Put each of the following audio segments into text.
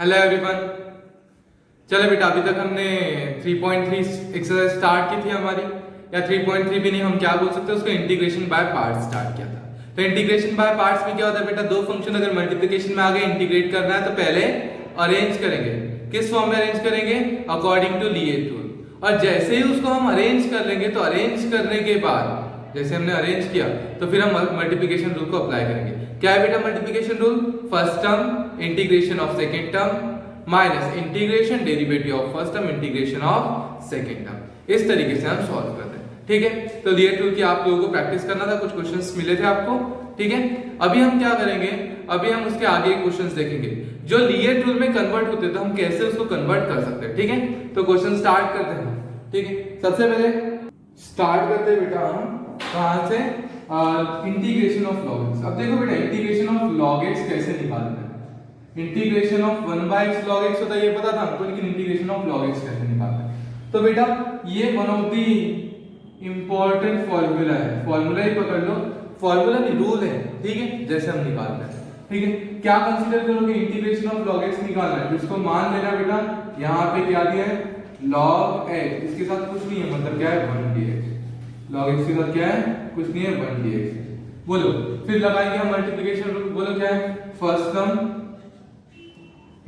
Hello everyone. चलो बेटा, अभी तक हमने 3.3 एक्सरसाइज स्टार्ट की थी हमारी, या 3.3 भी नहीं, हम क्या बोल सकते हैं उसको, इंटीग्रेशन बाय पार्ट्स स्टार्ट किया था। तो इंटीग्रेशन बाय पार्ट्स में क्या होता है बेटा, दो फंक्शन अगर मल्टीप्लिकेशन में आगे इंटीग्रेट करना है तो पहले अरेंज करेंगे। किस फॉर्म में अरेंज करेंगे? According to LIATE rule. और जैसे ही उसको हम अरेंज कर लेंगे तो अरेंज करने के बाद जैसे हमने अरेंज किया तो फिर हम मल्टीप्लिकेशन रूल को अप्लाई करेंगे। क्या है बेटा multiplication rule? First term integration of second term minus integration derivative of first term integration of second term. इस तरीके से हम सॉल्व करते हैं। ठीक है, तो लीएट रूल की आप लोगों को प्रैक्टिस करना था, कुछ क्वेश्चंस मिले थे आपको। ठीक है, अभी हम क्या करेंगे, अभी हम उसके आगे क्वेश्चंस देखेंगे जो लीएट रूल में कन्वर्ट होते हैं, तो हम कैसे उसको कन्वर्ट कर सकते हैं। ठीक है, तो क्वेश्चन स्टार्ट करते हैं। ठीक है, सबसे पहले स्टार्ट करते हैं बेटा हम कहां से, इंटीग्रेशन ऑफ log x। अब देखो बेटा, इंटीग्रेशन ऑफ log x कैसे निकालते हैं। Integration of 1/x log x होता है, ये पता था हमको, लेकिन इंटीग्रेशन ऑफ log x कैसे निकालते हैं। तो बेटा ये one of the important formula है, फॉर्मूला ही पकड़ लो, फॉर्मूला नहीं रूल है। ठीक है, जैसे हम निकालते हैं। ठीक है, क्या कंसीडर करोगे, इंटीग्रेशन ऑफ log x निकालना है, जिसको मान लेना बेटा यहाँ पे क्या दिया है, log x, इसके साथ कुछ नहीं है, मतलब क्या है 1dx। log x के साथ क्या है, कुछ नहीं है 1dx। बोलो, फिर लगाएंगे हम मल्टीप्लिकेशन रूल। बोलो क्या है, first term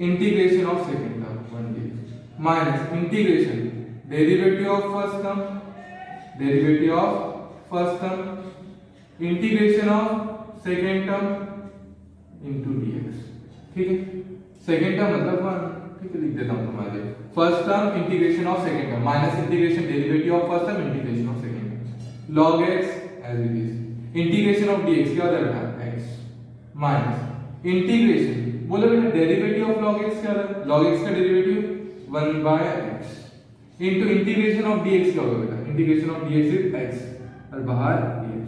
integration of second term 1dx minus integration derivative of first term, derivative of first term integration of second term into dx। ठीक है, सेकंड टर्म मतलब 1। ठीक है, लिख देता हूं तुम्हारे लिए, first term integration of second term minus integration derivative of first term integration of second term log x as it is, integration of dx क्या होता है बेटा x माइनस इंटीग्रेशन, बोलो बेटा डेरिवेटिव ऑफ log x क्या होता है, log x का derivative 1/x into integration of dx क्या होगा बेटा, integration of dx is x और बाहर dx,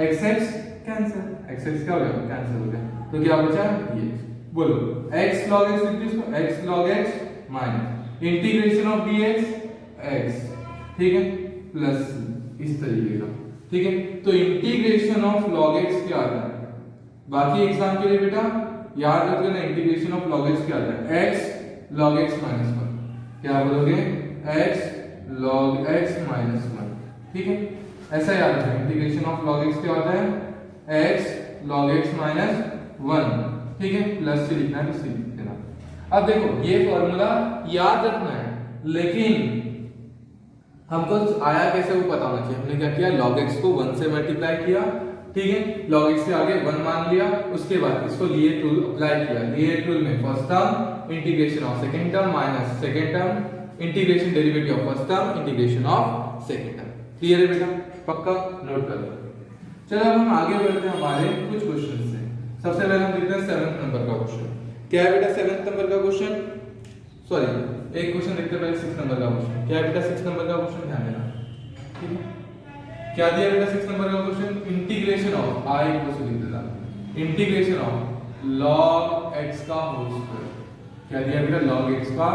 x कैंसिल, x क्या हो गया, कैंसिल हो गया, तो क्या बचा dx। बोलो x log x लिख दो इसको, x log x minus integration of dx x। ठीक है, प्लस इस तरीके का। ठीक है, तो इंटीग्रेशन ऑफ log x क्या आता है, बाकी एग्जाम के लिए बेटा याद रख लेना, इंटीग्रेशन ऑफ log x क्या आता है, x log x माइनस 1। क्या बोलोगे, x log x माइनस 1। ठीक है, ऐसा याद रखना, इंटीग्रेशन ऑफ log x क्या होता है, x log x माइनस 1। ठीक है, प्लस से लिखना है तो से लिख देना। अब देखो ये फॉर्मूला याद रखना है, लेकिन हमको आया कैसे वो पता होना चाहिए। हमने क्या किया, log x को 1 से मल्टीप्लाई किया। ठीक है, log x से आगे 1 मान लिया, उसके बाद इसको लीएट रूल अप्लाई किया। लीएट रूल में first term integration of second term minus second term integration derivative of first term integration of second term. Clear है बेटा, पक्का नोट कर लो। चलो अब हम आगे बढ़ते हैं हमारे कुछ क्वेश्चन से। सबसे पहले हम देखते हैं 7th नंबर का क्वेश्चन। क्या है बेटा 7th नंबर का क्वेश्चन, सॉरी एक क्वेश्चन देखते हैं पहले 6 नंबर का क्वेश्चन। क्या है बेटा 6 नंबर का क्वेश्चन, ध्यान देना। ठीक है, क्या दिया बेटा 6 नंबर का question, integration of i equal to लिख देता, इंटीग्रेशन ऑफ log x का होल स्क्वायर। क्या दिया बेटा, log x का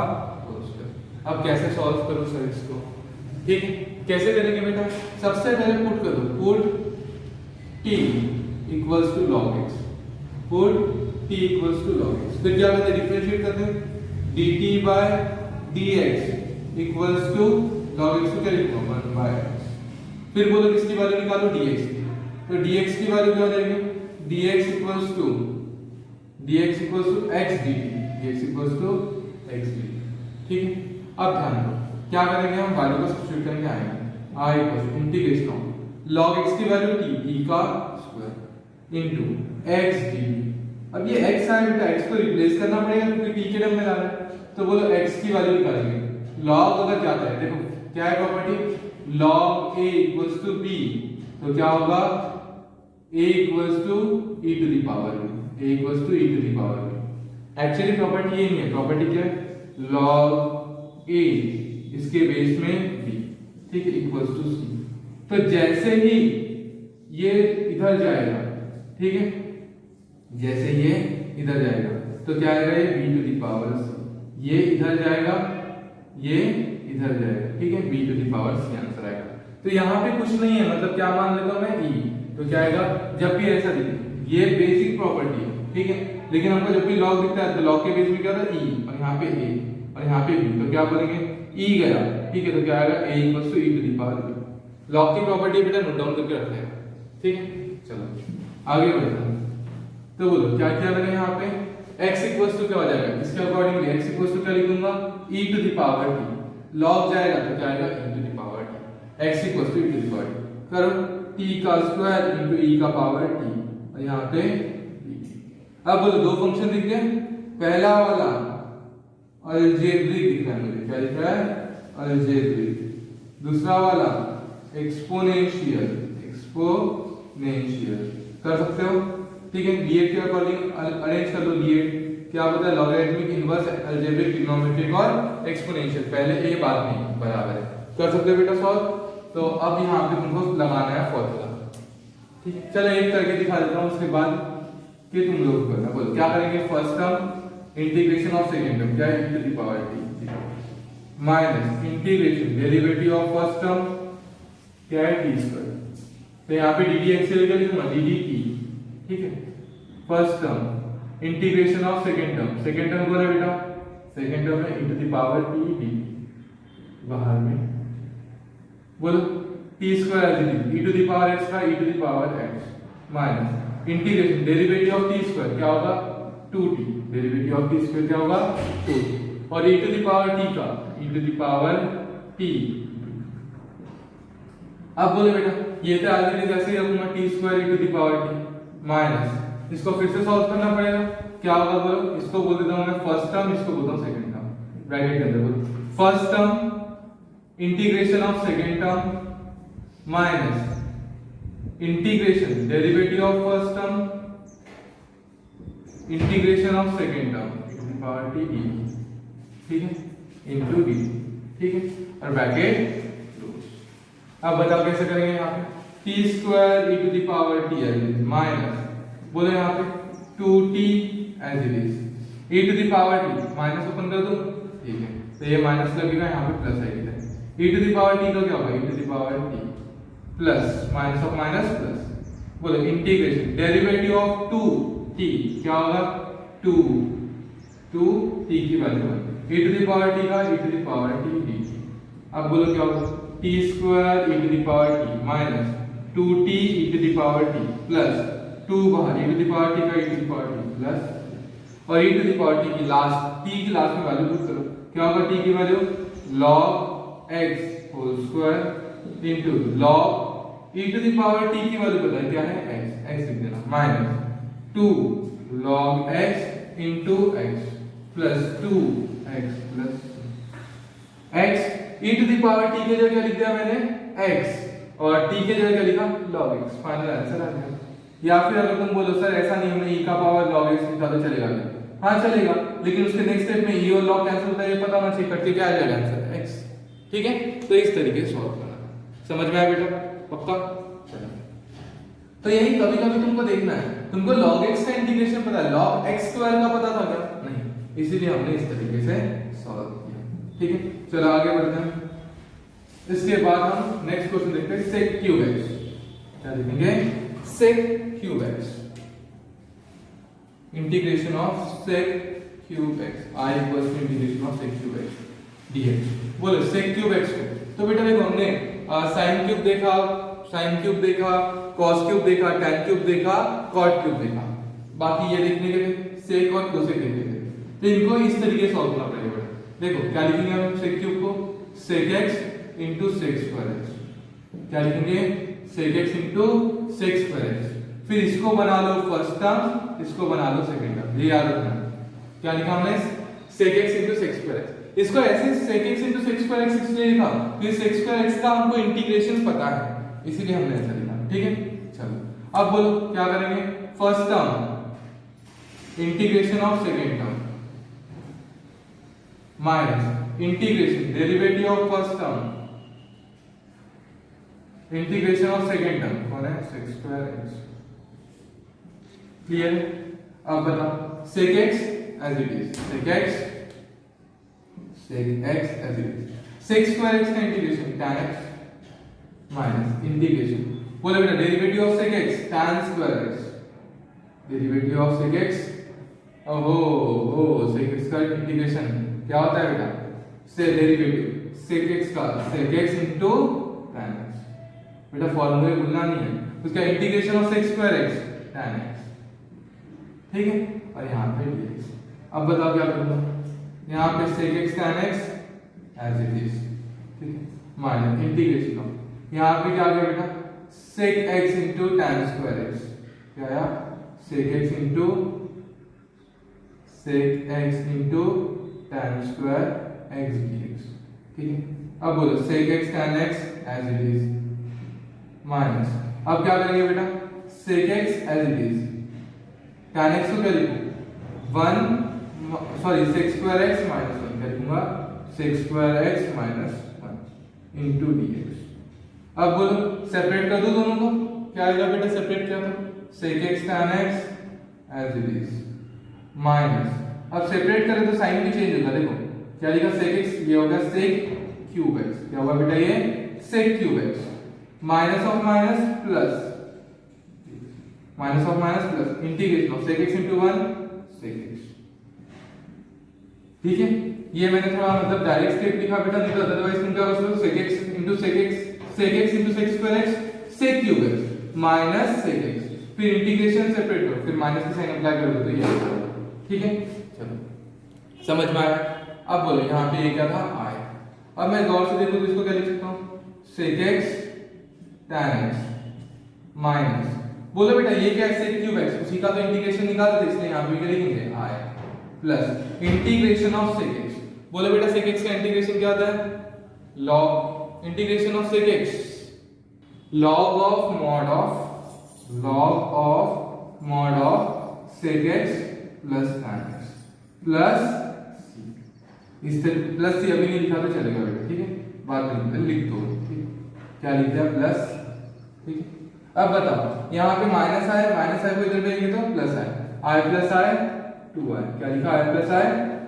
होल स्क्वायर। अब कैसे सॉल्व करूं सर इसको। ठीक है, कैसे करेंगे बेटा, सबसे पहले पुट करो, put t equals to log x, put t equals to log x। फिर क्या करते हैं, डिफरेंशिएट करते हैं, dt by dx equals to log x को क्या लिखूंगा 1/x। फिर बोलो किसकी वैल्यू निकालो, dx की। तो dx की वैल्यू क्या हो जाएगी, dx equals to x dt, dx equals to x dt। ठीक है, अब ध्यान दो क्या करेंगे, हम वैल्यू को सब्स्टिट्यूट करके आएंगे, i equals integration of log x की वैल्यू t का स्क्वायर इनटू x dt। अब ये x है बेटा, x को रिप्लेस करना पड़ेगा क्योंकि t के टर्म में ला रहा है, तो बोलो x की वैल्यू निकालेंगे। log अगर जाता है, देखो क्या है property, log a equals to b, तो क्या होगा a equals to e to the power b, a equals to e to the power b। Actually property ये नहीं है, प्रॉपर्टी क्या है, log a इसके बेस में b, ठीक है, इक्वल्स टू c। तो जैसे ही ये इधर जाएगा, ठीक है, जैसे ये इधर जाएगा तो क्या आएगा, ये b to the power c, ये इधर जाएगा, ये इधर जाएगा। ठीक है, b to the power c answer आएगा। तो यहाँ पे कुछ नहीं है, मतलब क्या मान लेता हूं मैं e, तो क्या आएगा, जब भी ऐसा दिखे, ये बेसिक प्रॉपर्टी है, ठीक है। लेकिन हमको जब भी लॉग दिखता है तो लॉग के बीच में क्या होता है ई, और यहाँ पे ए और यहाँ पे बी, तो क्या बोलेंगे ई गया, ठीक है। तो क्या आएगा a equals to e to the power b। Log की प्रॉपर्टी बेटा नोट डाउन करके रख लेगा, ठीक है। चलो आगे बढ़ते हैं। तो बोलो क्या किया मैंने यहाँ पे, x इक्वल्स टू क्या हो जाएगा, इसके अकॉर्डिंगली x इक्वल्स टू क्या लिख दूंगा e to the power t। Log जाएगा तो क्या आएगा e to the power t, x equals to e to the power t। करो t का स्क्वायर इनटू e का पावर t, और यहाँ पे अब बोलो दो फंक्शन दिख गए। पहला वाला अलजेब्रिक दिख रहा है मुझे, क्या दिख रहा है अलजेब्रिक। दूसरा वाला एक्सपोनेंशियल, एक्सपोनेंशियल कर सकते हो, ठीक है। लिएट के अकॉर्डिंग अरेंज कर लो। लिएट क्या होता है, लॉगरिथमिक, इनवर्स, अलजेब्रिक, ट्रिग्नोमेट्रिक और एक्सपोनेंशियल। पहले ए बाद में बराबर है, कर सकते हो बेटा सॉल्व। तो अब यहाँ पे तुमको लगाना है फॉर्मूला, ठीक है। चलो एक करके दिखा देता हूँ, उसके बाद कि तुम लोग करना। बोलो क्या करेंगे, first term integration of second term, क्या है e to the power t minus integration derivative of first term, क्या है t स्क्वायर। तो यहाँ पे dd x से लेकर लिखूंगा dd t, ठीक है। First term integration of second term, second term बोला बेटा, सेकंड टर्म है e to the power t dt, बाहर में बोलो t square e to the power x का e to the power x minus integration derivative of t square क्या होगा 2t, derivative of t square क्या होगा 2t, और e to the power t का e to the power t। अब बोलो बेटा ये तो आगे जैसे ही रखूंगा t square e to the power t minus, इसको फिर से सॉल्व करना पड़ेगा। क्या होगा बोलो, इसको बोल देता हूं मैं फर्स्ट टर्म, इसको बोलता हूं सेकंड टर्म, ब्रैकेट के अंदर बोलो first term integration of second term minus integration derivative of first term integration of second term e to the power t e, ठीक है, इनटू d, ठीक है, और ब्रैकेट क्लोज। अब बताओ कैसे करेंगे यहाँ पे, t square e to the power t as it is minus, बोलो यहाँ पे 2t as it is, e to the power t minus open कर दो, ठीक है। तो ये माइनस लगेगा, यहाँ पे प्लस आएगा, e to the power t का क्या होगा e to the power t plus minus of minus plus, बोलो इंटीग्रेशन डेरिवेटिव ऑफ 2t क्या होगा 2 t की value e to the power t का e to the power t dt। अब बोलो क्या होगा t square e to the power t minus 2t e to the power t plus 2 बाहर e to the power t का e to the power t plus, और e to the power t की last t की last में value put करो, क्या होगा t की value log x whole square into log e to the power t की वैल्यू पता है क्या है x लिख देना minus 2 log x into x plus 2x plus x e to the power t के जगह क्या लिख दिया मैंने x, और t के जगह क्या लिखा log x, फाइनल आंसर आ गया। या फिर अगर तुम बोलो सर ऐसा नहीं हमने e का पावर log x लिखा तो चलेगा क्या, हाँ चलेगा, लेकिन उसके नेक्स्ट स्टेप में e और log कैंसिल होता है ये पता होना चाहिए, करके क्या आ जाएगा आंसर x, ठीक है। तो इस तरीके से सॉल्व करना, समझ में आया बेटा पक्का। तो यही कभी कभी तुमको देखना है, तुमको log x का इंटीग्रेशन पता है, log x स्क्वायर का पता था क्या, नहीं, इसीलिए हमने इस तरीके से सॉल्व किया, ठीक है। चलो आगे बढ़ते हैं। इसके बाद हम नेक्स्ट क्वेश्चन देखते हैं, sec क्यूब x, क्या लिखेंगे sec cube x, integration of sec cube x I equals to integration of sec cube x dx। बोलो sec क्यूब x को, तो बेटा देखो हमने sin क्यूब देखा, sin क्यूब देखा, cos क्यूब देखा, tan क्यूब देखा, cot क्यूब देखा, बाकी ये देखने के लिए sec और cosec देखने के लिए, तो इनको इस तरीके से सॉल्व करना पड़ेगा। देखो क्या लिखेंगे हम sec क्यूब को sec x into sec square x, क्या लिखेंगे sec x into sec square x, फिर इसको बना लो फर्स्ट टर्म, इसको बना लो सेकंड टर्म, ये याद रखना। क्या लिखा हमने sec x into sec square x, इसको ऐसे sec x into sec square x इसलिए लिखा क्योंकि sec स्क्वायर x का हमको इंटीग्रेशन पता है, इसीलिए हमने ऐसा लिखा, ठीक है। चलो अब बोलो क्या करेंगे, first term integration of second term minus integration derivative of first term integration of second term, कौन है sec स्क्वायर x, क्लियर। अब बता sec x as it is, sec x as it is, sec square x का integration tan x minus integration, बोले बेटा derivative of sec x tan square x derivative of sec x, ओहो हो sec x का integration क्या होता है बेटा, से डेरिवेटिव sec x का sec x into tan x, बेटा फॉर्मूले भूलना नहीं है, उसका integration of sec square x tan x, ठीक है, और यहाँ पे dx। अब बताओ क्या करूँगा, यहाँ पे sec x tan x as it is, ठीक है, माइनस इंटीग्रेशन ऑफ, यहाँ पे क्या आ गया बेटा sec x into tan square x, क्या आया sec x into tan square x dx, ठीक है। अब बोलो sec x tan x as it is minus, अब क्या करेंगे बेटा sec x as it is, tan x को क्या लिखूं 1 sorry sec square x minus 1 क्या लिखूंगा sec square x minus 1 into dx। अब बोलो सेपरेट कर दो दोनों को, क्या आएगा बेटा सेपरेट किया तो sec x tan x as it is minus, अब सेपरेट करें तो साइन भी चेंज होगा, देखो क्या लिखा sec x, ये होगा sec क्यूब x, क्या होगा बेटा ये sec cube x, minus of minus plus, minus of minus plus integration of sec x into 1 sec x, ठीक है। ये मैंने थोड़ा मतलब डायरेक्ट स्टेप लिखा बेटा, नहीं तो अदरवाइज तुम क्या कर सकते हो sec x into sec into sec square x sec cube x minus sec x, फिर इंटीग्रेशन सेपरेट करो, फिर माइनस की साइन अप्लाई करोगे तो ये आएगा, ठीक है। चलो समझ में आया। अब बोलो यहाँ पे ये क्या था i, अब मैं गौर से देखूं तो इसको क्या लिख सकता हूँ sec x tan x minus, बोलो बेटा ये क्या है sec क्यूब x, उसी का तो इंटीग्रेशन निकाला था इसलिए यहाँ पे क्या लिखेंगे i plus integration of sec x, बोलो बेटा sec x का इंटीग्रेशन क्या होता है log integration of sec x log of mod of sec x plus tan x plus इस तरह प्लस सी अभी नहीं लिखा तो चलेगा बेटा, ठीक है, बाद में लिख दो, ठीक है, क्या लिख दिया प्लस, ठीक है। अब बताओ यहाँ पे माइनस आई को इधर भेजेंगे तो प्लस आई प्लस आई 2i, क्या लिखा आई प्लस आई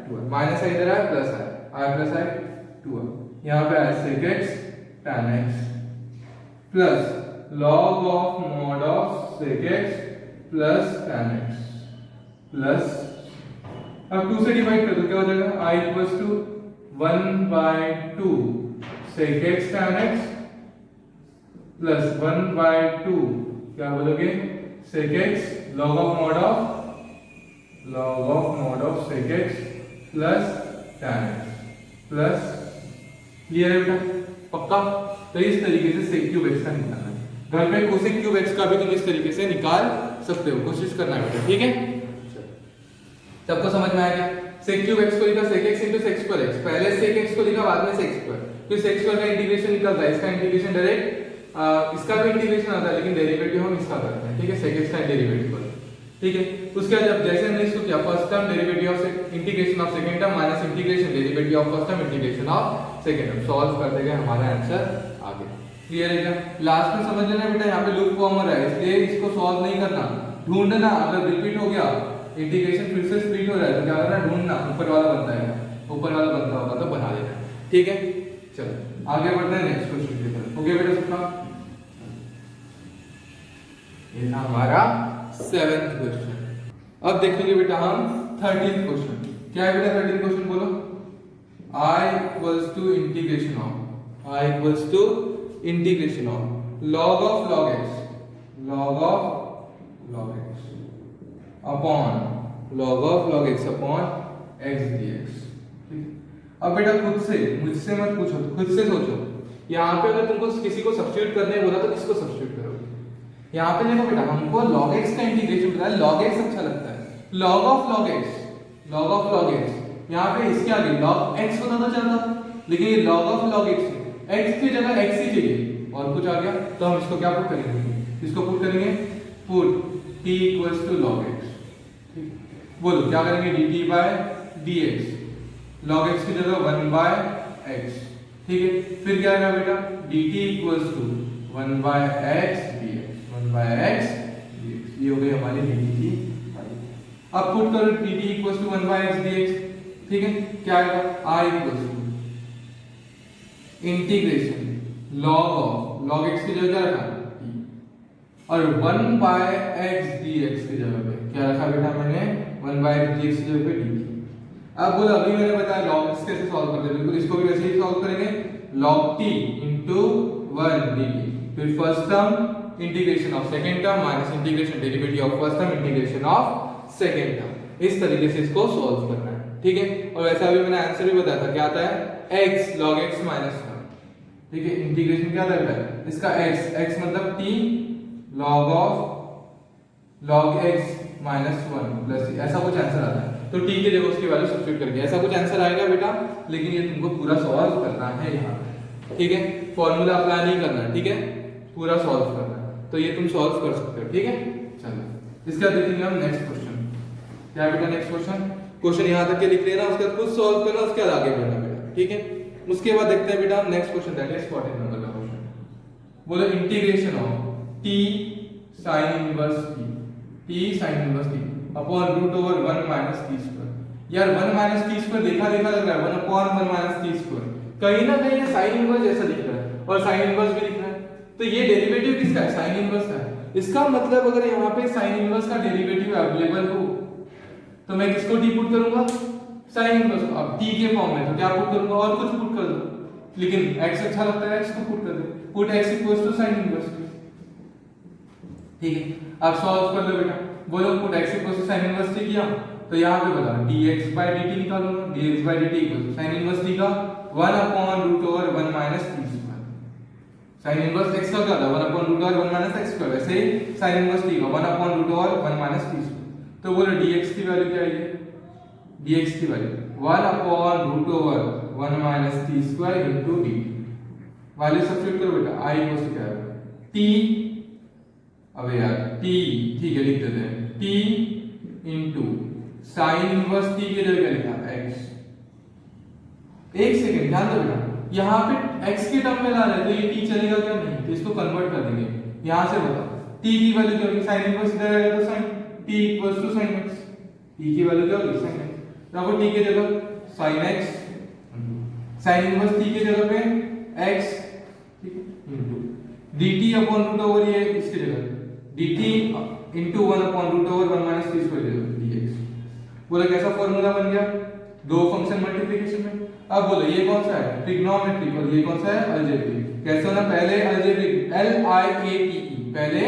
2i, माइनस आई इधर आए प्लस आई प्लस आई 2i, यहाँ पे आया sec x tan x plus log of mod of sec x plus tan x plus, अब 2 से डिवाइड कर दो क्या हो जाएगा i equals to 1/2 sec x tan x plus 1/2 क्या बोलोगे sec x log of mod of sec x plus tan x plus, clear है बेटा पक्का। तो इस तरीके से sec क्यूब x का निकालना है, घर पे cosec क्यूब x का भी तुम इस तरीके से निकाल सकते हो, कोशिश करना है बेटा, ठीक है। सबको समझ में आया क्या, sec क्यूब x को लिखा sec x into sec square x, पहले sec x को लिखा बाद में sec square, फिर sec square का इंटीग्रेशन निकलता है, इसका इंटीग्रेशन डायरेक्ट इसका भी इंटीग्रेशन आता है लेकिन डेरिवेटिव हम इसका करते हैं, ठीक है, sec x का डेरिवेटिव करते हैं, ठीक है। उसके बाद जब जैसे हमने इसको किया first term derivative of integration of second term minus integration derivative of first term integration of second term, solve करते गए हमारा आंसर आ गया, क्लियर है क्या। लास्ट में समझ लेना बेटा यहाँ पे लूप फॉर्मर है इसलिए इसको सॉल्व नहीं करना, ढूंढना, अगर रिपीट हो गया इंटीग्रेशन फिर से स्प्लिट हो रहा है तो क्या करना ढूंढना, ऊपर वाला बनता है, ऊपर वाला बनता होगा तो बना लेना, ठीक है। चलो आगे बढ़ते हैं नेक्स्ट क्वेश्चन की तरफ, ओके बेटा सबका, ये था हमारा 7th क्वेश्चन। अब देखेंगे बेटा हम 13th क्वेश्चन, क्या है बेटा 13th क्वेश्चन बोलो, i equals to integration of log of log x upon log x upon x dx, अब बेटा खुद से मुझसे मत पूछो, खुद से सोचो, यहाँ पे अगर तुमको किसी को सब्स्टिट्यूट करने बोला तो किसको सब्स्टिट्यूट करोगे, यहाँ पे देखो बेटा हमको log x का इंटीग्रेशन पता है, log x अच्छा लगता है, log of log x, यहाँ पे इसके आगे log x होता तो चलता, लेकिन ये log of log x की जगह x ही चाहिए और कुछ आ गया तो हम इसको क्या पुट करेंगे, इसको पुट करेंगे put t equals to log x, ठीक, बोलो क्या करेंगे dt bye dx, log x की जगह 1/x, ठीक है, फिर क्या आएगा बेटा dt equals to 1/x dx, 1/x dx, ये हो गई हमारी dt की वैल्यू। अब पुट करो dt equals to 1/x dx, ठीक है, क्या आएगा i equals to integration log x की जगह क्या रखा t, और 1/x dx की जगह पे क्या रखा बेटा मैंने 1/x dx की जगह पे dt। अब बोलो अभी मैंने बताया log x कैसे सॉल्व करते हैं, बिल्कुल इसको भी वैसे ही सॉल्व करेंगे log t into 1 dt। फिर first term integration of second term minus integration derivative of first term integration of second term. इस तरीके से इसको सॉल्व करना है, ठीक है। और वैसा अभी मैंने आंसर भी बताया था, क्या आता है x log x minus 1, ठीक है। इंटीग्रेशन क्या आता है इसका x मतलब t log x minus 1 plus ऐसा कुछ आंसर आता है। तो t के जगह उसकी वैल्यू सब्स्टिट्यूट करके ऐसा कुछ आंसर आएगा बेटा, लेकिन ये तुमको पूरा सॉल्व करना है यहाँ, ठीक है। फॉर्मूला अप्लाई नहीं करना, ठीक है, पूरा सॉल्व करना है। तो ये तुम सॉल्व कर सकते हो, ठीक है। चलो इसका देखेंगे हम नेक्स्ट क्वेश्चन। क्या बेटा नेक्स्ट क्वेश्चन यहाँ तक के लिख लेना, उसके बाद खुद सॉल्व करना, उसके बाद आगे बढ़ना बेटा, ठीक है। उसके बाद देखते हैं बेटा हम next question, that is 14 number का क्वेश्चन। बोलो integration of t sin inverse t sin inverse t upon root over 1 minus t square. यार 1 माइनस t स्क्वायर देखा लग रहा है, 1 अपॉन 1 माइनस t स्क्वायर कहीं ना कहीं ये sin इनवर्स जैसा दिख रहा है और sin इनवर्स भी दिख रहा है। तो ये डेरिवेटिव किसका है, sin इनवर्स का है। इसका मतलब अगर यहाँ पे sin इनवर्स का डेरिवेटिव अवेलेबल हो तो मैं किसको t पुट करूंगा, sin इनवर्स। अब t के फॉर्म में तो क्या पुट करूंगा, और कुछ पुट कर दो, लेकिन x अच्छा लगता है x को पुट कर दे, put x equals to sin inverse, ठीक है। अब सॉल्व कर लो बेटा, बोलो put x equals to sin inverse t किया तो यहाँ पे बताओ dx/dt निकालूंगा, dx/dt equals sin inverse t का 1 upon root over 1 minus t square. sin inverse x का क्या था 1 upon root over 1 minus x square, वैसे ही sin इनवर्स t का 1 upon root over 1 minus t square. तो बोलो dx की वैल्यू क्या आएगी, dx की value 1 upon root over 1 minus t square into dt। Value substitute करो बेटा, i इक्वल्स क्या है t, अबे यार t, ठीक है लिख देते हैं t into sin inverse t के जगह लिखा x। एक सेकंड ध्यान दो बेटा, यहाँ पे x के टर्म में ला रहे हैं तो ये t चलेगा क्या, नहीं, तो इसको कन्वर्ट कर देंगे। यहाँ से बताओ t की वैल्यू क्या होगी, sin इनवर्स इधर आएगा तो sin t equals to sin x, t की वैल्यू क्या होगी sin x, रखो t के जगह sin x, sin inverse t के जगह पे x, ठीक है, into dt upon root over ये इसकी जगह dt into 1 upon root over 1 minus t square dx। बोला कैसा फॉर्मूला बन गया, दो फंक्शन मल्टीप्लिकेशन में। अब बोलो ये कौन सा है ट्रिग्नोमेट्रिक और ये कौन सा है अलजेब्रिक। कैसे होना, पहले अलजेब्रिक LIATE, पहले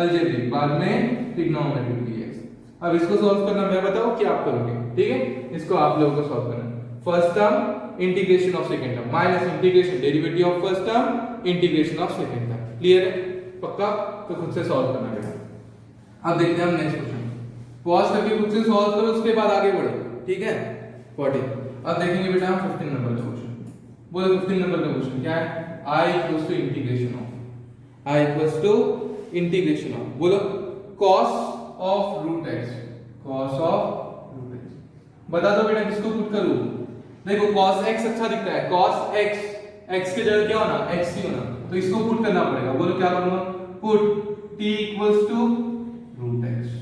अलजेब्रिक बाद में ट्रिग्नोमेट्रिक dx। अब इसको सॉल्व करना मैं बताऊं कि आप करोगे, ठीक है। इसको आप लोगों को सॉल्व करना, first term integration of second term minus integration derivative of first term integration of second term. Clear है पक्का, तो खुद से सॉल्व करना बेटा। अब देखते हैं हम नेक्स्ट क्वेश्चन, पॉज करके खुद से सॉल्व करो, उसके बाद आगे बढ़ो, ठीक है। 14 अब देखेंगे बेटा हम 15 नंबर का क्वेश्चन। बोलो 15 नंबर का क्वेश्चन क्या है, i equals to integration of, i equals to integration of, बोलो cos of root x, cos of root x। बता दो बेटा किसको पुट करूं, देखो cos x अच्छा दिखता है, cos x, x के जगह क्या होना x ही होना, तो इसको पुट करना पड़ेगा। बोलो क्या करूंगा, put t equals to root x,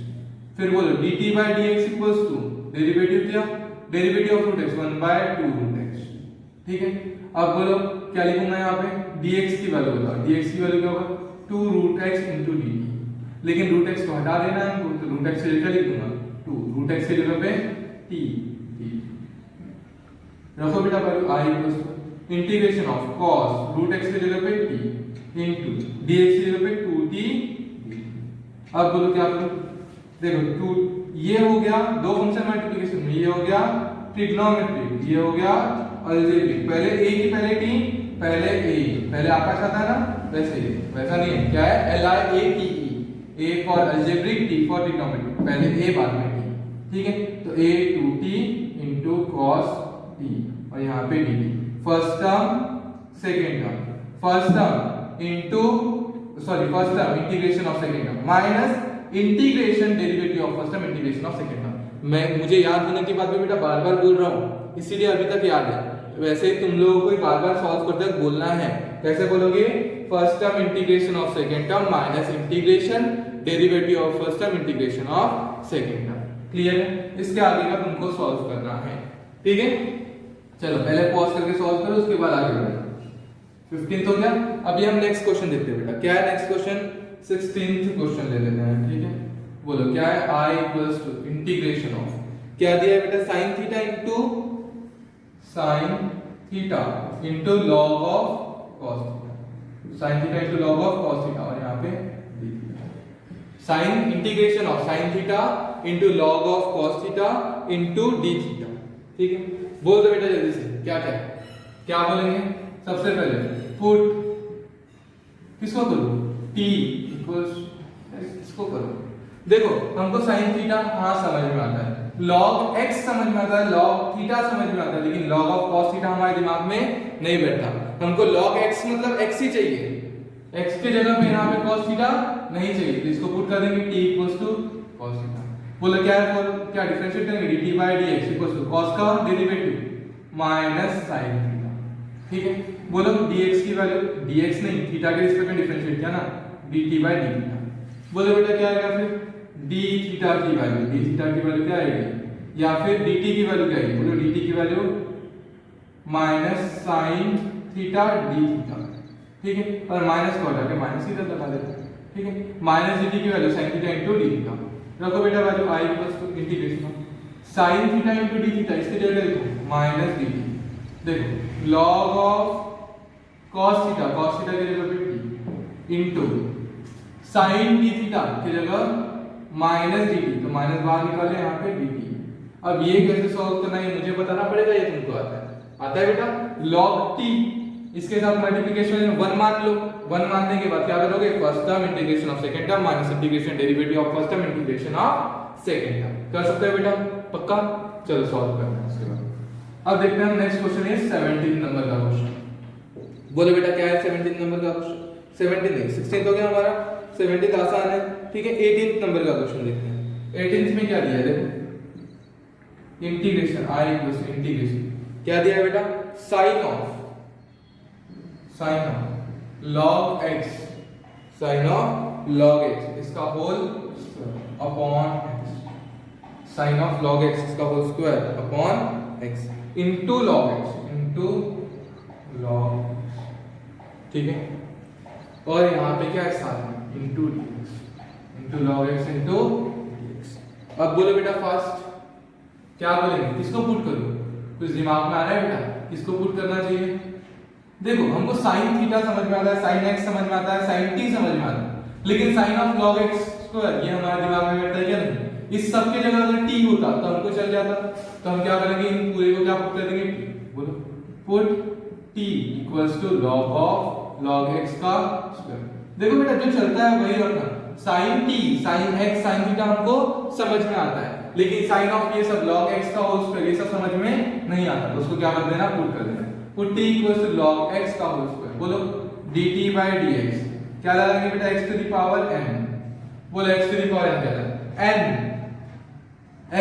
फिर बोलो dt by dx equals to derivative क्या, derivative of root x 1/2 root x, ठीक है। अब बोलो क्या लिखूंगा यहाँ पे, dx की वैल्यू बताओ, dx की वैल्यू क्या होगा 2 रूट x into dt, लेकिन रूट x को हटा देना है हमको, तो रूट x की जगह लिख दूंगा 2 रूट x की जगह पे t, रखो बेटा value i equals to integration of cos रूट x की जगह पे t इनटू dx की जगह पे 2t। अब बोलो क्या करूं, देखो 2 ये हो गया दो फंक्शन मल्टीप्लिकेशन में, ये हो गया ट्रिग्नोमेट्रिक, ये हो गया अलजेब्रिक। पहले a की पहले t, पहले a, पहले आकाश आता है ना, वैसे ही वैसा नहीं है, क्या है LIATE, a for algebraic t for trigonometric, पहले a बाद में t, ठीक है। तो a 2t into cos t और यहाँ पे dt, first term second term, first term into sorry first term integration of second term minus integration derivative of first term integration of second term. मैं मुझे याद होने की बात भी बेटा बार बार बोल रहा हूँ, इसीलिए अभी तक याद है। वैसे ही तुम लोगों को बार बार सॉल्व करते वक्त बोलना है, कैसे बोलोगे, first term integration of second term minus integration derivative of first term integration of second term. Clear है, इसके आगे का तुमको सॉल्व करना है, ठीक है। चलो पहले पॉज करके सॉल्व करो, उसके बाद आगे बढ़ो। 15 हो गया। अभी हम नेक्स्ट क्वेश्चन देखते हैं बेटा, क्या है नेक्स्ट क्वेश्चन, 16th क्वेश्चन ले लेते हैं, ठीक है। बोलो क्या है, I equals to integration of, क्या दिया है बेटा, sine theta into log of cos theta, sine theta into log of cos theta, और यहाँ पे d theta, sine integration of sine theta into log of cos theta into d theta, ठीक है। बोल दो बेटा जल्दी से, क्या बोलेंगे, सबसे पहले पुट किसको करूं, t इक्वल्स किसको करूं, देखो हमको साइन थीटा हाँ समझ में आता है, log x समझ में आता है, log थीटा समझ में आता है, लेकिन log ऑफ cos थीटा हमारे दिमाग में नहीं बैठता। हमको log x मतलब x ही चाहिए, x के जगह पे यहाँ पे cos थीटा नहीं चाहिए, तो इसको पुट कर देंगे t equals to cos theta. बोलो क्या है, क्या डिफरेंशिएट करेंगे, dt bye dx equals to cos का डेरिवेटिव माइनस sin थीटा, ठीक है। बोलो dx की वैल्यू, dx नहीं थीटा के रिस्पेक्ट में डिफरेंशिएट किया ना, dt बाय d थीटा। बोलो बेटा क्या आएगा फिर, d थीटा की वैल्यू क्या आएगी, या फिर dt की वैल्यू क्या आएगी, बोलो dt की value minus sin theta d theta, ठीक है। और माइनस को हटा के माइनस इधर लगा देते हैं, ठीक है। माइनस dt की value sin theta into d theta, रखो बेटा value I equals to integration of sin theta into d theta, इसके जगह लिखो माइनस dt, देखो log ऑफ cos थीटा की जगह पे t into sin d theta की जगह माइनस dt, तो माइनस बाहर निकाले यहाँ पे dt। अब ये कैसे सॉल्व करना है मुझे बताना पड़ेगा, ये तुमको आता है बेटा, log t इसके साथ मल्टीप्लिकेशन 1 मान लो, 1 मानने के बाद क्या करोगे, first term integration of second term minus integration derivative of first term integration of second term, कर सकते हो बेटा, पक्का। चलो सॉल्व करते हैं इसके बाद। अब देखते हैं नेक्स्ट क्वेश्चन है 17 नंबर का क्वेश्चन। बोलो बेटा क्या है 17 नंबर का क्वेश्चन, 17 नहीं 16 हो गया हमारा, 17 आसान है, ठीक है। 18 नंबर का क्वेश्चन देखते हैं। 18 में क्या दिया है, देखो इंटीग्रेशन I इक्वल्स इंटीग्रेशन क्या दिया है बेटा, sine of log x, sine of log x इसका whole upon x, sine of log x इसका whole square upon x into log x into log, ठीक है। और यहाँ पे क्या है, sine into dx into log x into dx। अब बोलो बेटा फर्स्ट क्या बोलेंगे, किसको पुट करूं, कुछ दिमाग में आ रहा है बेटा, किसको पुट करना चाहिए। देखो हमको sin थीटा समझ में आता है, sin x समझ में आता है, sin t समझ में आता है, लेकिन sin of log x square ये हमारे दिमाग में बैठता है क्या नहीं। इस सब के जगह अगर t होता तो हमको चल जाता, तो हम क्या करेंगे, इन पूरे को क्या पुट कर देंगे, t, बोलो put t equals to log of log x का स्क्वायर। देखो बेटा जो चलता है वही रखना, sin t sin x sin theta हमको समझ में आता है, लेकिन sin ऑफ ये सब log x का होल स्क्वायर ये सब समझ में नहीं आता, तो उसको क्या कर देना, पुट कर देना, put t equals to log x का होल स्क्वायर। बोलो dt बाय dx क्या लगाएंगे बेटा, x to the power n, बोलो x to the power n क्या है, n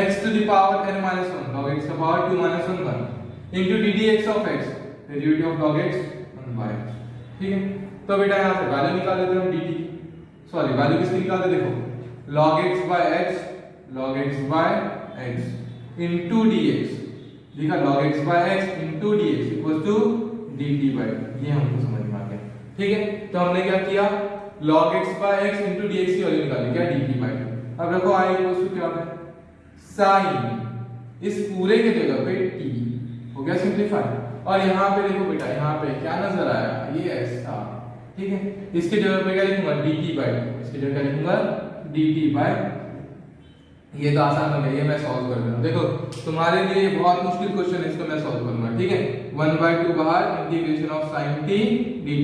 x to the power n minus 1 log x का power 2 minus 1 1 into ddx of x derivative of log x 1 by x, ठीक है। तो बेटा यहां से वैल्यू निकाल लेते हैं हम dt की, सॉरी वैल्यू किसकी निकालते, देखो log x by x into dx, लिखा log x by x into dx equals to dt by ये हमको समझ में आ गया, ठीक है। तो हमने क्या किया, log x by x into dx की वैल्यू निकाली, क्या dt by। अब रखो I equals to क्या है, sin इस पूरे के जगह पे t हो गया सिंपलीफाई, और यहाँ पे देखो बेटा यहाँ पे क्या नजर आया, ये ऐसा, ठीक है। इसके जगह पे क्या लिखूंगा, dt by, इसके जगह क्या लिखूंगा, dt by। ये तो आसान हो गया, ये मैं सॉल्व कर दूंगा। देखो तुम्हारे लिए बहुत मुश्किल क्वेश्चन है, इसको मैं सॉल्व करूंगा, ठीक है। 1/2 बाहर integration of sin t dt,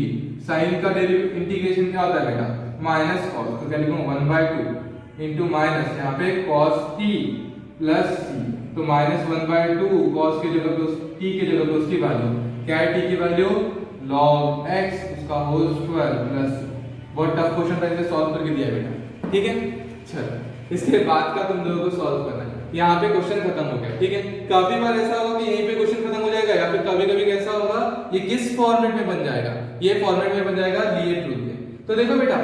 sin का इंटीग्रेशन क्या होता है बेटा, माइनस cos, तो क्या लिखूंगा 1/2 इनटू माइनस यहाँ पे cos t प्लस c, तो माइनस 1/2 cos के जगह पे t के जगह पे उसकी वैल्यू क्या है, t की वैल्यू log x उसका होल स्क्वायर प्लस, बहुत टफ क्वेश्चन था, इसे सॉल्व करके दिया बेटा, ठीक है। चलो इसके बाद का तुम लोगों को सॉल्व करना है, यहाँ पे क्वेश्चन खत्म हो गया, ठीक है। काफी बार ऐसा होगा कि यहीं पे क्वेश्चन खत्म हो जाएगा, या फिर कभी-कभी कैसा होगा, ये किस फॉर्मेट में बन जाएगा, ये फॉर्मेट में बन जाएगा लीनियर रूल में। तो देखो बेटा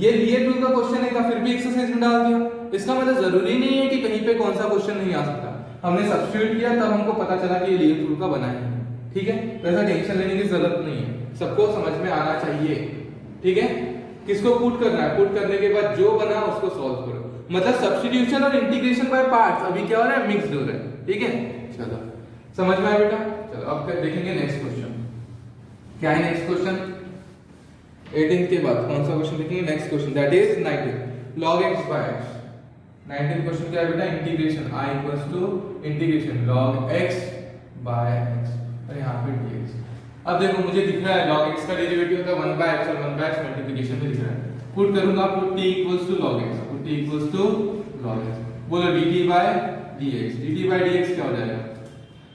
ये लीनियर रूल का क्वेश्चन है था, फिर भी एक्सरसाइज में डाल दिया, इसका मतलब जरूरी नहीं है कि कहीं पे कौन सा क्वेश्चन नहीं आ सकता, हमने सब्स्टिट्यूट किया तब हमको पता चला कि ये लीनियर रूल का बना है, ठीक है। तो ऐसा टेंशन लेने की जरूरत नहीं है, सबको समझ में आना चाहिए, ठीक है। किसको पुट करना है, पुट करने के बाद जो बना उसको सॉल्व करो। मतलब सब्स्टिट्यूशन और इंटीग्रेशन बाय पार्ट्स अभी क्या हो रहा है, मिक्स्ड हो रहा है। ठीक है, चलो समझ में आया बेटा। चलो अब देखेंगे नेक्स्ट क्वेश्चन। क्या है नेक्स्ट क्वेश्चन? 18 के बाद कौन सा क्वेश्चन देखेंगे? Next question that is 19 log x by x। 19 question क्या है बेटा? Integration i equals to integration log x by x और यहाँ पे dx। अब देखो मुझे दिख रहा है log x का डेरिवेटिव होता है 1 by x और 1 by x मल्टीप्लिकेशन में दिख रहा है। पुट करूंगा, put t equals to log x, put t equals to log x। बोलो dt by dx, dt by dx क्या हो जाएगा?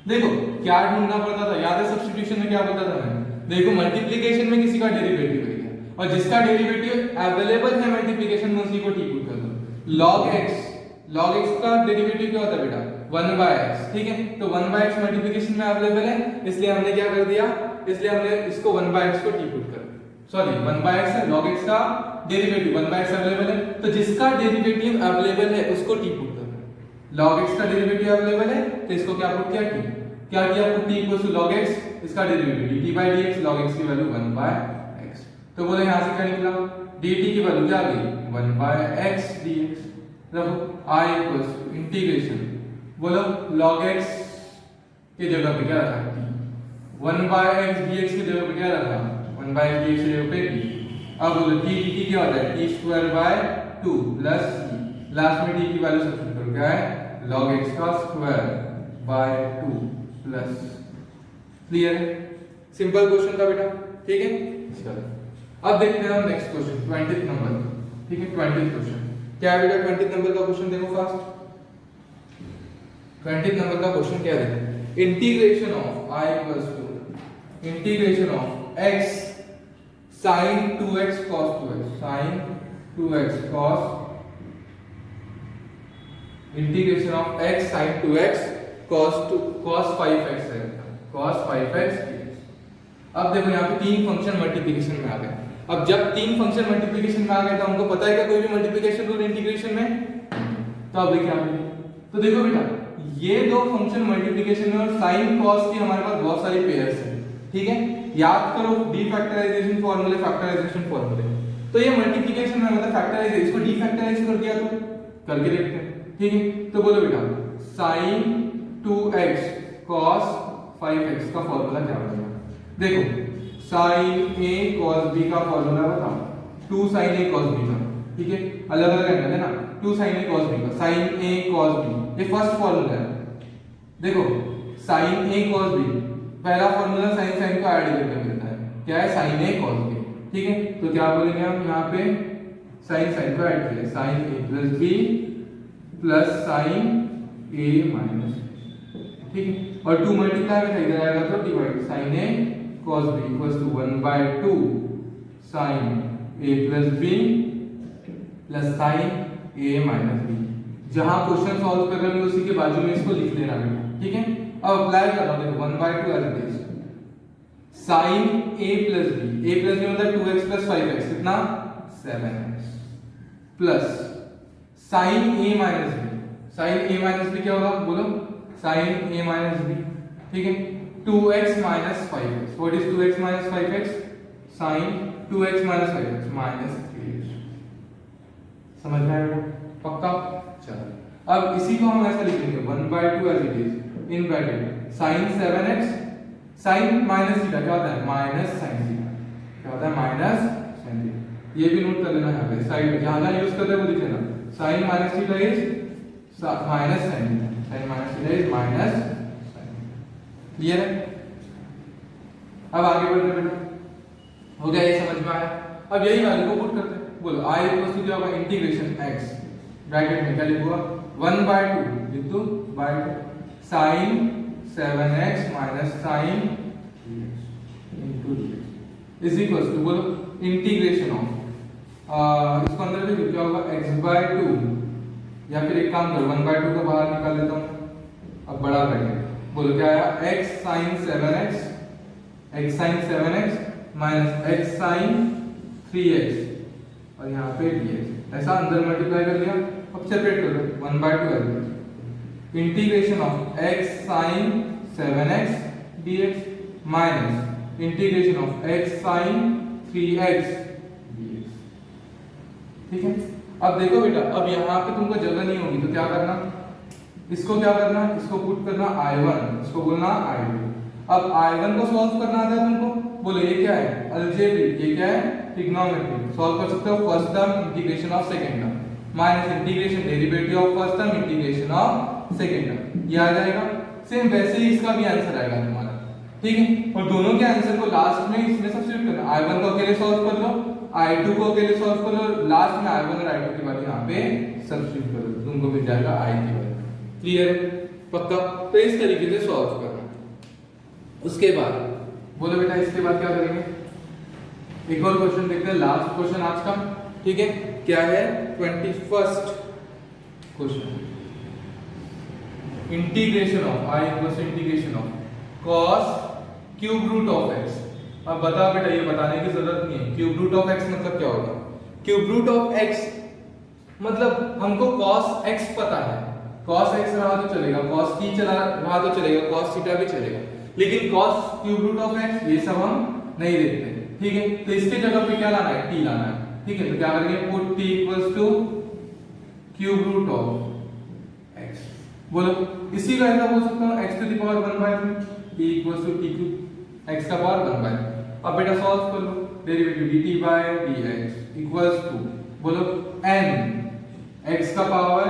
देखो क्या ढूंढना पड़ता था, याद है सब्स्टिट्यूशन में क्या बोलता था मैं? देखो मल्टीप्लिकेशन में किसी का डेरिवेटिव है और जिसका डेरिवेटिव अवेलेबल है मल्टीप्लिकेशन में उसी को t पुट कर दो। log x का डेरिवेटिव क्या होता है बेटा? 1 by x। ठीक है, तो 1 by x मल्टीप्लिकेशन में अवेलेबल है, इसलिए हमने क्या कर दिया, इसलिए हमने इसको 1 by x को t पुट कर, सॉरी 1 by x है, log x का डेरिवेटिव 1 by x अवेलेबल है, तो जिसका डेरिवेटिव अवेलेबल है उसको t पुट कर। log x का डेरिवेटिव अवेलेबल है तो इसको क्या पुट किया, t। क्या किया, put t equals to log x, इसका derivative dt by dx, log x की वैल्यू 1 by x। तो बोले यहां से क्या निकला, dt की वैल्यू क्या आ गई 1 by x dx। देखो i इक्वल्स टू इंटीग्रेशन, बोलो log x की जगह पे क्या रखा t, 1 by x dx की जगह पे क्या रखा 1 by x dx की जगह पे t। अब बोलो t dt क्या होता है, t square by 2 plus c, last में t की वैल्यू सब्स्टिट्यूट करो, क्या है log x का स्क्वायर बाय 2 प्लस। क्लियर है, सिंपल क्वेश्चन था बेटा। ठीक है, चलो अब देखते हैं हम नेक्स्ट क्वेश्चन 20th नंबर। ठीक है, 20th क्वेश्चन क्या है बेटा? 20th नंबर का क्वेश्चन देखो फास्ट। 20th नंबर का क्वेश्चन क्या है? Integration of i equals to integration of x sin 2x cos 2x, sin 2x cos, integration of x sin 2x cos 5x है, cos 5x। अब देखो यहाँ पे तीन फंक्शन मल्टीप्लिकेशन में आ गए। अब जब तीन फंक्शन मल्टीप्लिकेशन में आ गए तो हमको पता है क्या कोई भी मल्टीप्लिकेशन रूल इंटीग्रेशन में, तो अब देखिए तो देखो बेटा ये दो फंक्शन मल्टीप्लिकेशन में और साइन कॉस की हमारे पास बहुत सारी पेयर्स हैं। ठीक है, याद करो डीफैक्टराइजेशन फार्मूले, फैक्टराइजेशन फार्मूले। तो ये मल्टीप्लिकेशन में मतलब फैक्टराइज, इसको डीफैक्टराइज कर दिया तो करके देखते हैं। ठीक है, तो बोलो बेटा sin 2x cos 5x का फार्मूला क्या होगा? देखो sin a cos b का फार्मूला बताओ, 2 sin a cos b का। ठीक है, अलग अलग एंगल है ना, 2 sin a cos b का, sin a cos b ये फर्स्ट फार्मूला है। देखो sin a cos b पहला फार्मूला sin को ऐड करके मिलता है, क्या है sin a cos b। ठीक है, तो क्या बोलेंगे हम यहाँ पे sin को ऐड किया, sin a plus b plus sin a minus। ठीक है, और 2 मल्टीप्लाई में इधर आएगा तो divide, sin a cos b equals to 1 by 2 sin a plus b plus sin a minus b। जहां क्वेश्चन सॉल्व कर रहे हैं उसी के बाजू में इसको लिख लेना बेटा। ठीक है, अब अप्लाई कर रहा हूं, देखो 1 by 2 as it is, sin a plus b मतलब 2x plus 5x कितना 7x plus sin a minus b, sin a minus b क्या होगा बोलो, sin a minus b। ठीक है, 2x minus 5x, what is 2x minus 5x, sin 2x minus 5x minus 3x। समझ में आया पक्का? चलो अब इसी को हम ऐसा लिखेंगे 1 by 2 as it is in bracket sin 7x, sin minus theta क्या होता है minus sin थीटा, क्या होता है minus sin थीटा। ये भी नोट कर लेना यहाँ पे साइड में, जहां यूज कर रहे हैं वो लिख लेना, sin minus theta is minus sin theta, sin minus theta is minus sin। Clear है? अब आगे बढ़ते हैं बेटा, हो गया ये समझ में आया। अब यही वैल्यू को पुट करते हैं, बोलो i इक्वल्स टू क्या होगा इंटीग्रेशन x, ब्रैकेट में क्या लिखूंगा 1 by 2 लिख दो by 2 sin 7x minus sin 3x into dx is equals to बोलो इंटीग्रेशन ऑफ इसको अंदर लिखो क्या होगा x by 2, या फिर एक काम करो 1 by 2 को बाहर निकाल लेता हूं, अब बड़ा ब्रैकेट बोलो क्या आया x sin 7x, x sin 7x minus x sin 3x और यहाँ पे dx, ऐसा अंदर मल्टीप्लाई कर लिया। अब सेपरेट कर दो 1 by 2 है integration of x sin 7x dx minus integration of x sin 3x dx। ठीक है। अब देखो बेटा, अब यहाँ पे तुमको जगह नहीं होगी तो क्या करना, इसको क्या करना, इसको पुट करना I1, इसको बोलना I2। अब I1 को सॉल्व करना आता है तुमको, बोलो ये क्या है, अलजेब्रिक, ये क्या है, ट्रिग्नोमेट्री। सॉल्व कर सकते हो first term integration of second term minus integration derivative of first term integration of second term, ये आ जाएगा। सेम वैसे ही इसका भी आंसर आएगा तुम्हारा, ठीक है। और दोनों के आंसर को लास्ट में इसमें सब्स्टिट्यूट करना, I1 को अकेले सॉल्व कर लो, I2 को अकेले सॉल्व कर लो, लास्ट में I1 और I2 की वैल्यू यहाँ पे सब्स्टिट्यूट कर लो, तुमको मिल जाएगा I की वैल्यू। क्लियर है, पक्का? तो इस तरीके से सॉल्व करना। उसके बाद बोलो बेटा, इसके बाद क्या करेंगे, एक और क्वेश्चन देखते हैं, लास्ट क्वेश्चन आज का, ठीक है। क्या है, 21st question, integration of I equals integration of cos cube root of x। अब बता बेटा, ये बताने की जरूरत नहीं है, क्यूब रूट ऑफ x मतलब क्या होगा। क्यूब रूट ऑफ x मतलब हमको cos x पता है, cos x रहा तो चलेगा, cos t चला रहा तो चलेगा, cos थीटा भी चलेगा, लेकिन cos cube root of x ये सब हम नहीं देखते, ठीक है। तो इसके जगह पे क्या लाना है, t लाना है, ठीक है। तो क्या करेंगे, put t equals to cube root of x। बोलो, इसी को ऐसा बोल सकता हूं x to the power 1/3, t equals to t cube, x का पावर 1/3। अब बेटा सॉल्व कर लो, derivative dt bye dx equals to, बोलो n, x का पावर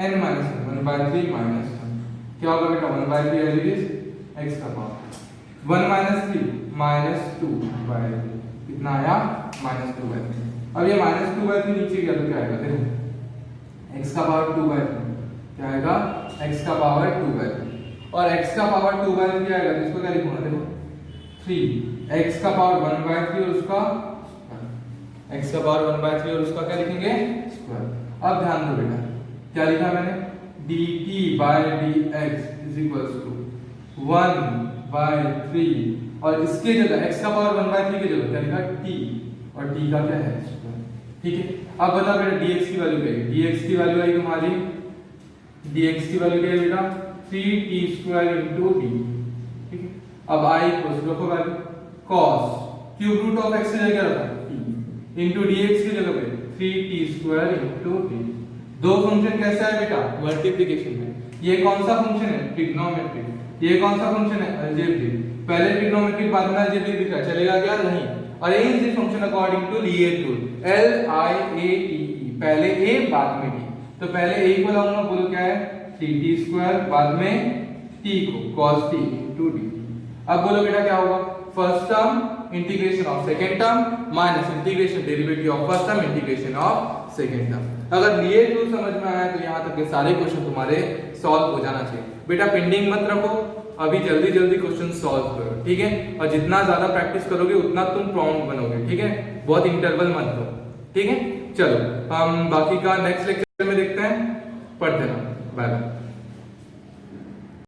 n माइनस 1/3 माइनस 1, क्या होगा बेटा, 1/3 एज इट इज, x का पावर 1 माइनस 3 माइनस 2/3, कितना आया, -2/3। अब ये -2/3 नीचे गया तो क्या आएगा, देखो x का पावर 2/3, क्या आएगा, x का पावर 2/3, और x का पावर 2/3 आएगा तो इसको क्या लिखूंगा, देखो 3, x का पावर 1/3 और उसका x का पावर 1/3 और उसका क्या लिखेंगे, स्क्वायर। अब ध्यान दो बेटा, क्या लिखा मैंने, dt bye dx is equals to 1/3, और इसके जगह x का पावर 1/3 की जगह क्या लिखा, t, और t का क्या है, स्क्वायर, ठीक है। अब बता बेटा dx की वैल्यू क्या है, dx की वैल्यू आई तुम्हारी, dx की वैल्यू क्या है बेटा, 3t² * d, ठीक है। अब i इक्वल्स रखो value, cos cube root of x की जगह रखा t इनटू dx की जगह पे 3t² * d। दो फंक्शन कैसा है बेटा, मल्टीप्लिकेशन में। ये कौन सा फंक्शन है, ट्रिग्नोमेट्रिक, ये कौन सा फंक्शन है, अलजेब्रिक। पहले ट्रिग्नोमेट्रिक बाद में अलजेब्रिक दिख रहा है, चलेगा क्या, नहीं। Arrange the function according to LIATE rule, LIATE, पहले a बाद में d। तो पहले a को लाऊंगा, बोलो क्या है, 3t², बाद में t को cos t * d। अब बोलो बेटा क्या होगा, first term integration of second term minus integration derivative of first term integration of second term. अगर ये टूल समझ में आया तो यहाँ तक के सारे क्वेश्चन तुम्हारे सॉल्व हो जाना चाहिए। बेटा पेंडिंग मत रखो, अभी जल्दी जल्दी क्वेश्चन सॉल्व करो, ठीक है। और जितना ज्यादा प्रैक्टिस करोगे उतना तुम प्रॉम्प्ट बनोगे, ठीक है। बहुत इंटरवल मत दो, ठीक है। चलो हम बाकी का नेक्स्ट लेक्चर में देखते हैं, पढ़ते रहो, बाय बाय।